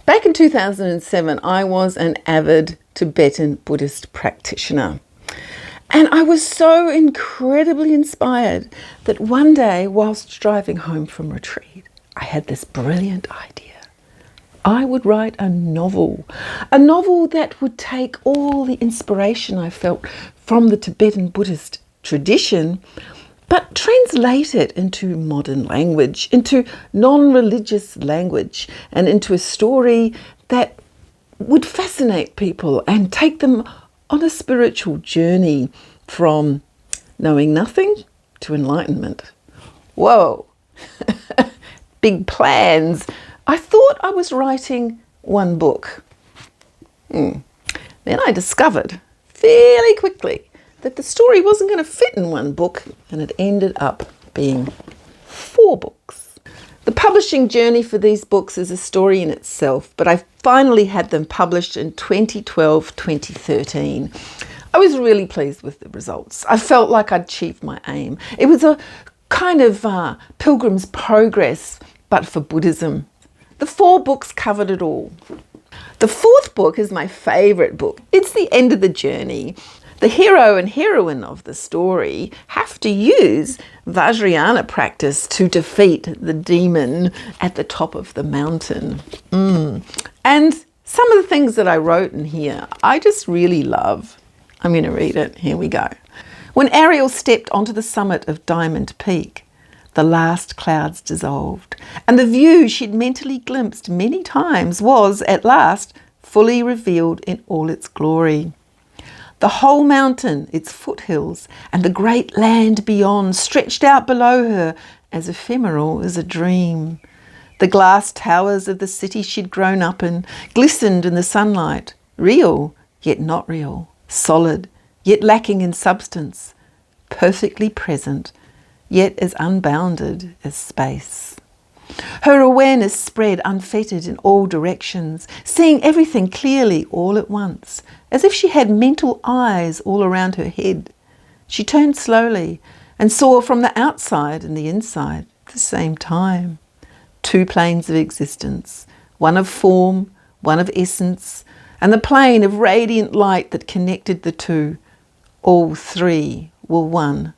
Back in 2007, I was an avid Tibetan Buddhist practitioner. And I was so incredibly inspired that one day, whilst driving home from retreat, I had this brilliant idea. I would write a novel that would take all the inspiration I felt from the Tibetan Buddhist tradition, but translate it into modern language, into non-religious language, and into a story that would fascinate people and take them on a spiritual journey from knowing nothing to enlightenment. Whoa, big plans. I thought I was writing one book. Then I discovered fairly quickly that the story wasn't going to fit in one book, and it ended up being 4 books. The publishing journey for these books is a story in itself, but I finally had them published in 2012, 2013. I was really pleased with the results. I felt like I'd achieved my aim. It was a kind of Pilgrim's Progress, but for Buddhism. The 4 books covered it all. The 4th book is my favourite book. It's the end of the journey. The hero and heroine of the story have to use Vajrayana practice to defeat the demon at the top of the mountain. And some of the things that I wrote in here, I just really love. I'm going to read it. Here we go. When Ariel stepped onto the summit of Diamond Peak, the last clouds dissolved, and the view she'd mentally glimpsed many times was, at last, fully revealed in all its glory. The whole mountain, its foothills, and the great land beyond stretched out below her as ephemeral as a dream. The glass towers of the city she'd grown up in glistened in the sunlight, real, yet not real, solid, yet lacking in substance, perfectly present, yet as unbounded as space. Her awareness spread unfettered in all directions, seeing everything clearly all at once, as if she had mental eyes all around her head. She turned slowly and saw from the outside and the inside at the same time. 2 planes of existence, one of form, one of essence, and the plane of radiant light that connected the 2. All 3 were one,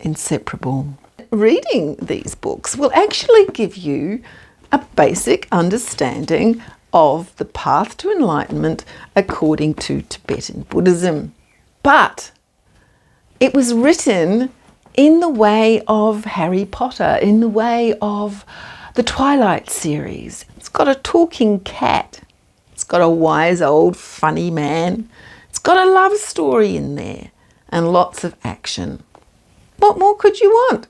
inseparable. Reading these books will actually give you a basic understanding of the path to enlightenment according to Tibetan Buddhism. But it was written in the way of Harry Potter, in the way of the Twilight series. It's got a talking cat. It's got a wise old funny man. It's got a love story in there and lots of action. What more could you want?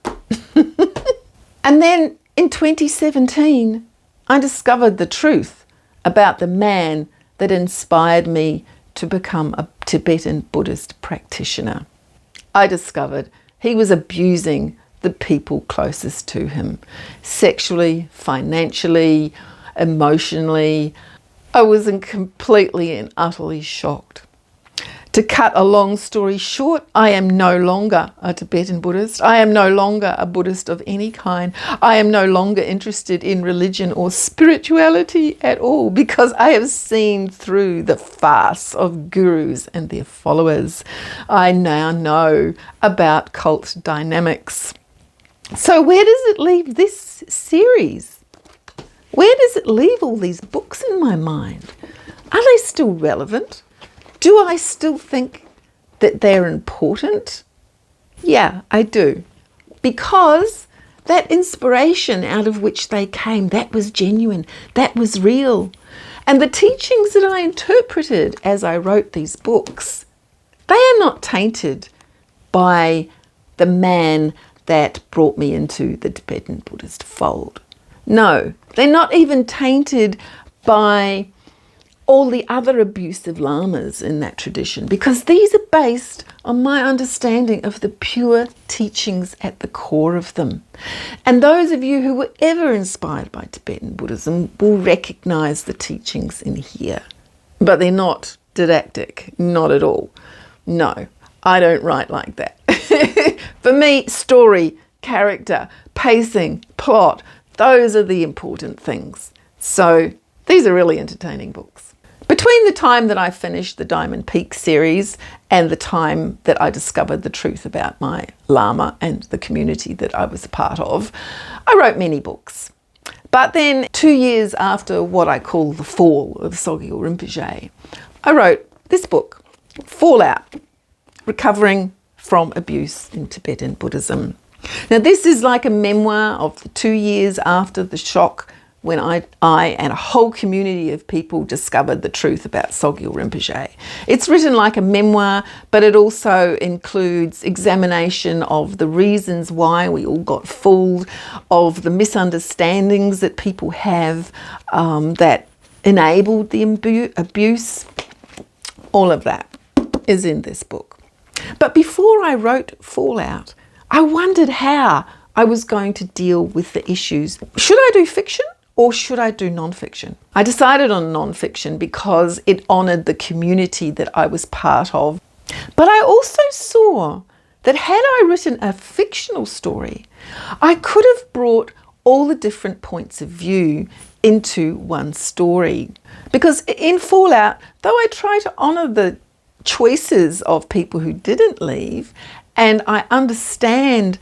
And then in 2017, I discovered the truth about the man that inspired me to become a Tibetan Buddhist practitioner. I discovered he was abusing the people closest to him, sexually, financially, emotionally. I was completely and utterly shocked. To cut a long story short, I am no longer a Tibetan Buddhist. I am no longer a Buddhist of any kind. I am no longer interested in religion or spirituality at all, because I have seen through the farce of gurus and their followers. I now know about cult dynamics. So where does it leave this series? Where does it leave all these books in my mind? Are they still relevant? Do I still think that they're important? Yeah, I do. Because that inspiration out of which they came, that was genuine, that was real. And the teachings that I interpreted as I wrote these books, they are not tainted by the man that brought me into the Tibetan Buddhist fold. No, they're not even tainted by all the other abusive lamas in that tradition, because these are based on my understanding of the pure teachings at the core of them. And those of you who were ever inspired by Tibetan Buddhism will recognize the teachings in here. But they're not didactic, not at all. No, I don't write like that. For me, story, character, pacing, plot, those are the important things. So These are really entertaining books. Between the time that I finished the Diamond Peak series and the time that I discovered the truth about my Lama and the community that I was a part of, I wrote many books. But then 2 years after what I call the fall of Sogyal Rinpoche, I wrote this book, Fallout, Recovering from Abuse in Tibetan Buddhism. Now this is like a memoir of the 2 years after the shock when I and a whole community of people discovered the truth about Sogyal Rinpoche. It's written like a memoir, but it also includes examination of the reasons why we all got fooled, of the misunderstandings that people have that enabled the abuse. All of that is in this book. But before I wrote Fallout, I wondered how I was going to deal with the issues. Should I do fiction or should I do non-fiction? I decided on non-fiction because it honoured the community that I was part of. But I also saw that had I written a fictional story, I could have brought all the different points of view into one story. Because in Fallout, though I try to honour the choices of people who didn't leave, and I understand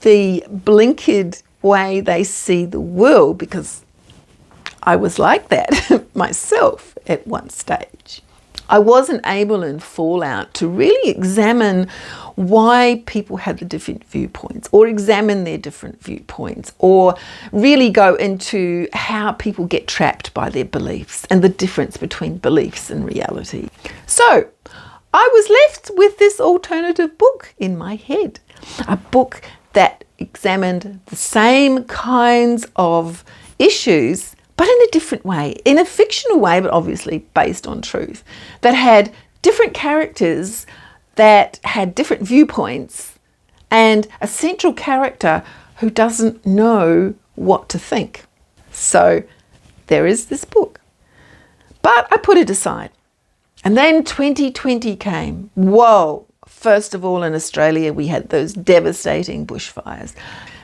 the blinkered way they see the world, because I was like that myself at one stage. I wasn't able in Fallout to really examine why people had the different viewpoints, or examine their different viewpoints, or really go into how people get trapped by their beliefs and the difference between beliefs and reality. So I was left with this alternative book in my head, a book that examined the same kinds of issues, but in a different way, in a fictional way, but obviously based on truth, that had different characters, that had different viewpoints, and a central character who doesn't know what to think. So there is this book. But I put it aside. And then 2020 came. Whoa! First of all, in Australia, we had those devastating bushfires.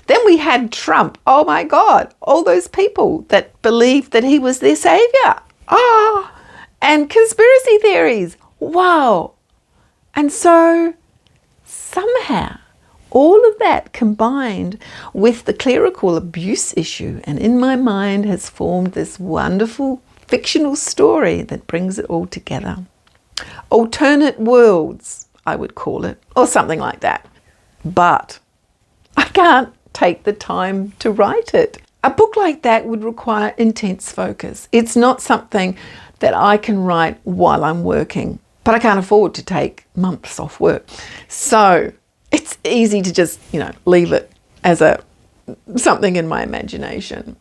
Then we had Trump. Oh my God, all those people that believed that he was their savior. And conspiracy theories. Wow. And so somehow all of that combined with the clerical abuse issue, and in my mind has formed this wonderful fictional story that brings it all together. Alternate worlds, I would call it, or something like that. But I can't take the time to write it. A book like that would require intense focus. It's not something that I can write while I'm working, but I can't afford to take months off work. So it's easy to just, leave it as something in my imagination.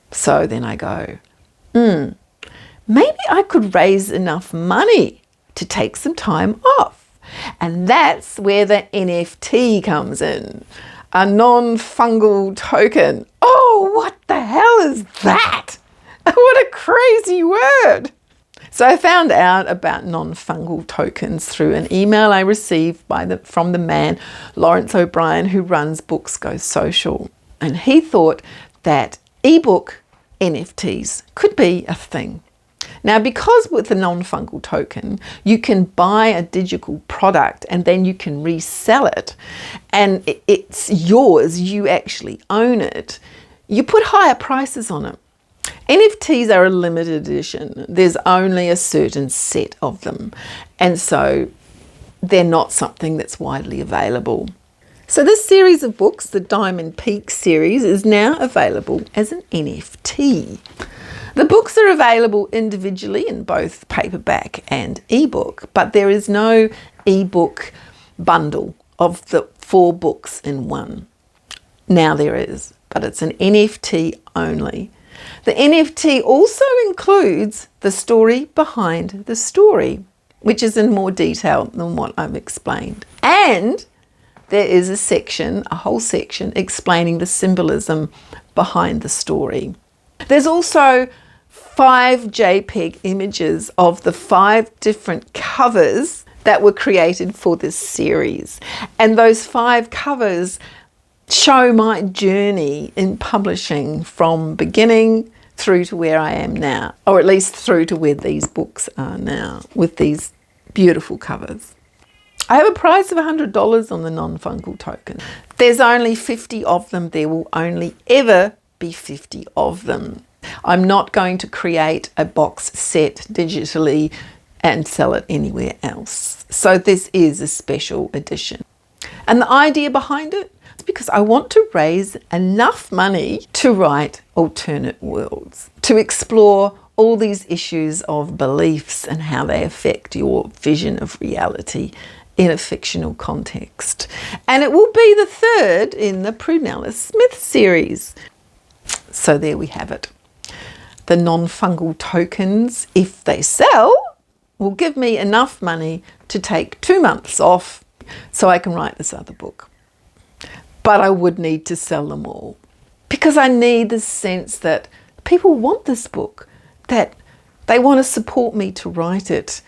So then I go, maybe I could raise enough money to take some time off. And that's where the NFT comes in. A non-fungal token. Oh, what the hell is that? What a crazy word. So I found out about non-fungal tokens through an email I received from the man, Lawrence O'Brien, who runs Books Go Social. And he thought that ebook NFTs could be a thing. Now, because with the non-fungal token, you can buy a digital product and then you can resell it, and it's yours, you actually own it, you put higher prices on it. NFTs are a limited edition. There's only a certain set of them, and so they're not something that's widely available. So this series of books, the Diamond Peak series, is now available as an NFT. The books are available individually in both paperback and ebook, but there is no ebook bundle of the 4 books in one. Now there is, but it's an NFT only. The NFT also includes the story behind the story, which is in more detail than what I've explained. And there is a whole section explaining the symbolism behind the story. There's also 5 JPEG images of the 5 different covers that were created for this series. And those 5 covers show my journey in publishing from beginning through to where I am now, or at least through to where these books are now with these beautiful covers. I have a price of $100 on the non-fungal token. There's only 50 of them. There will only ever be 50 of them. I'm not going to create a box set digitally and sell it anywhere else. So this is a special edition. And the idea behind it is because I want to raise enough money to write alternate worlds, to explore all these issues of beliefs and how they affect your vision of reality in a fictional context. And it will be the third in the Prunella Smith series. So there we have it. The non-fungal tokens, if they sell, will give me enough money to take 2 months off so I can write this other book. But I would need to sell them all because I need the sense that people want this book, that they want to support me to write it.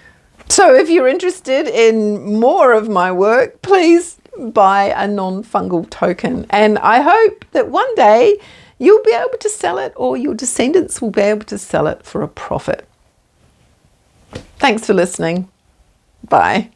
So if you're interested in more of my work, please buy a non-fungal token. And I hope that one day you'll be able to sell it, or your descendants will be able to sell it for a profit. Thanks for listening. Bye.